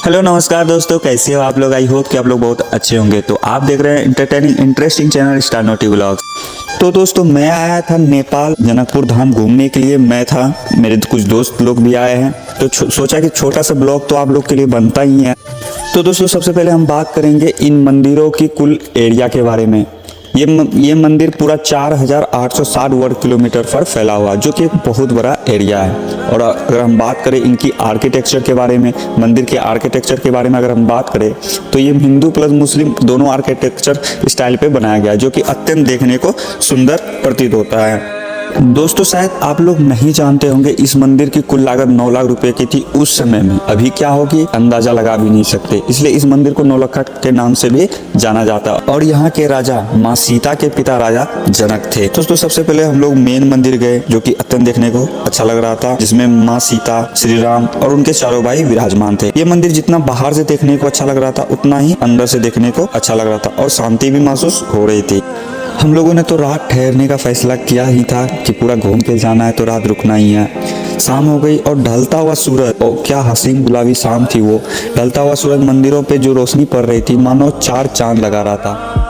Hello नमस्कार दोस्तों, कैसे हो आप लोग। आई होप कि आप लोग बहुत अच्छे होंगे। तो आप देख रहे हैं entertaining interesting channel star naughty vlogs. तो दोस्तों मैं आया था नेपाल जनकपुर धाम घूमने के लिए। मैं था, मेरे कुछ दोस्त लोग भी आए हैं, तो सोचा कि छोटा सा ब्लॉग तो आप लोग के लिए बनता ही है। तो दोस्तों सबसे पहले हम बात करेंगे इन मंदिरों की कुल एरिया के बारे में। ये मंदिर पूरा 4860 वर्ग किलोमीटर पर फैला हुआ, जो कि एक बहुत बड़ा एरिया है। और अगर हम बात करें इनकी आर्किटेक्चर के बारे में, मंदिर के आर्किटेक्चर के बारे में अगर हम बात करें, तो ये हिंदू प्लस मुस्लिम दोनों आर्किटेक्चर स्टाइल पे बनाया गया है, जो कि अत्यंत देखने को सुंदर प्रतीत होता है। दोस्तों शायद आप लोग नहीं जानते होंगे, इस मंदिर की कुल लागत 9 लाख रुपए की थी उस समय में। अभी क्या होगी अंदाजा लगा भी नहीं सकते, इसलिए इस मंदिर को नौलखा के नाम से भी जाना जाता। और यहाँ के राजा माँ सीता के पिता राजा जनक थे। दोस्तों सबसे पहले हम लोग मेन मंदिर गए, जो कि अत्यंत देखने को अच्छा लग रहा था, जिसमें माँ सीता, श्री राम और उनके चारों भाई विराजमान थे। ये मंदिर जितना बाहर से देखने को अच्छा लग रहा था, उतना ही अंदर से देखने को अच्छा लग रहा था और शांति भी महसूस हो रही थी। हम लोगों ने तो रात ठहरने का फैसला किया ही था कि पूरा घूम के जाना है, तो रात रुकना ही है। शाम हो गई और ढलता हुआ सूरज, और क्या हसीन गुलाबी शाम थी वो। ढलता हुआ सूरज मंदिरों पे जो रोशनी पड़ रही थी, मानो 4 चांद लगा रहा था।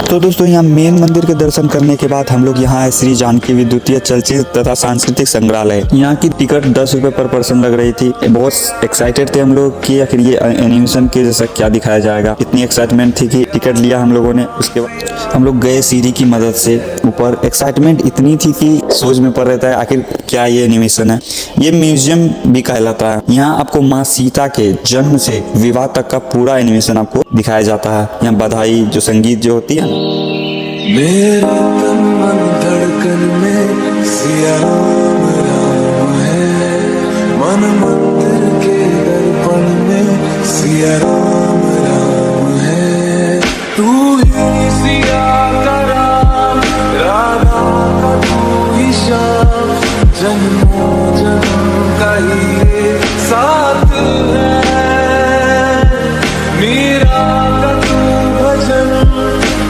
तो दोस्तों यहाँ मेन मंदिर के दर्शन करने के बाद हम लोग यहाँ है श्री जानकी विद्युतीय चलचित्र तथा सांस्कृतिक संग्रहालय। यहाँ की टिकट 10 रुपए पर पर्सन लग रही थी। बहुत एक्साइटेड थे हम लोग कि आखिर ये एनिमेशन के जैसा क्या दिखाया जाएगा। इतनी एक्साइटमेंट थी कि टिकट लिया हम लोगों ने। उसके बाद हम लोग गए सीढ़ी की मदद से ऊपर। एक्साइटमेंट इतनी थी कि सोच में पड़ रहता है आखिर क्या ये एनिमेशन है। ये म्यूजियम भी कहलाता है। यहाँ आपको माँ सीता के जन्म से विवाह तक का पूरा एनिमेशन आपको दिखाया जाता है। यहाँ बधाई जो संगीत जो होती है, मेरे तन मन धड़कन में सिया राम है, मन मंदिर के दर्पण में सिया राम है। तू ही सिया का राम, राधा का तू ही श्याम, जन्मों जन्म का ये साथ है। मीरा का तू भजन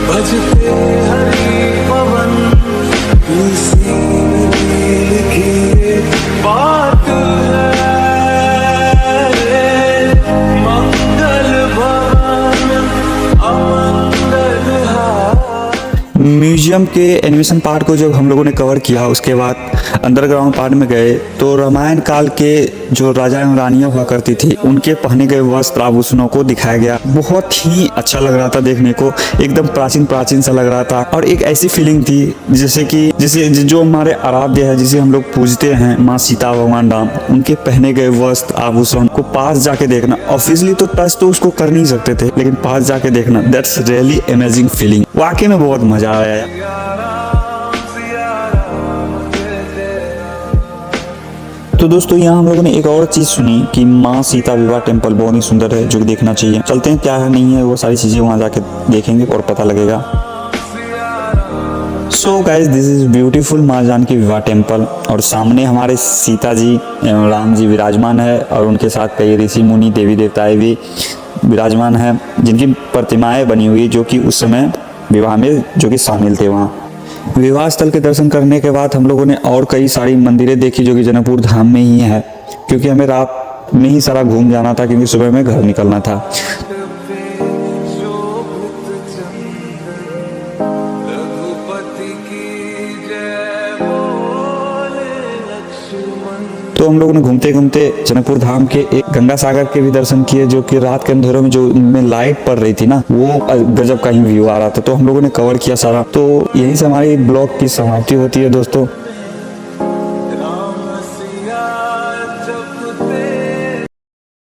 भजते हरि पवन, इसी नील की बात है। मंगल भवन अमंगल हार। म्यूजियम के एनिमेशन पार्ट को जब हम लोगों ने कवर किया, उसके बाद अंडरग्राउंड पार्ट में गए तो रामायण काल के जो राजा एवं रानियां हुआ करती थी, उनके पहने गए वस्त्र आभूषणों को दिखाया गया। बहुत ही अच्छा लग रहा था देखने को, एकदम प्राचीन प्राचीन सा लग रहा था। और एक ऐसी फीलिंग थी जैसे जो हमारे आराध्य है, जिसे हम लोग पूजते हैं, माँ सीता भगवान राम, उनके पहने गए वस्त्र आभूषण को पास जाके देखना। ऑब्वियसली तो टच तो उसको कर नहीं सकते थे, लेकिन पास जाके देखना, दैट्स रियली अमेजिंग फीलिंग। वाकई में बहुत मजा आया। तो दोस्तों यहाँ हम लोगों ने एक और चीज सुनी कि माँ सीता विवाह टेम्पल बहुत ही सुंदर है, जो देखना चाहिए। चलते हैं, क्या है नहीं है वो सारी चीजें वहां जाके देखेंगे और पता लगेगा। So guys this is beautiful माँ जानकी विवाह टेम्पल। और सामने हमारे सीता जी एवं राम जी विराजमान है, और उनके साथ कई ऋषि मुनि देवी देवताएं भी विराजमान है, जिनकी प्रतिमाएं बनी हुई, जो कि उस समय विवाह में जो कि शामिल थे। वहाँ विवाह स्थल के दर्शन करने के बाद हम लोगों ने और कई सारी मंदिरें देखी, जो कि जनकपुर धाम में ही है, क्योंकि हमें रात में ही सारा घूम जाना था, क्योंकि सुबह में घर निकलना था। तो हम लोगों ने घूमते घूमते जनकपुर धाम के एक गंगा सागर के भी दर्शन किए, जो कि रात के अंधेरों में जो उनमें लाइट पड़ रही थी ना, वो गजब का ही व्यू आ रहा था। तो हम लोगों ने कवर किया सारा। तो यही से हमारी ब्लॉग की समाप्ति होती है दोस्तों।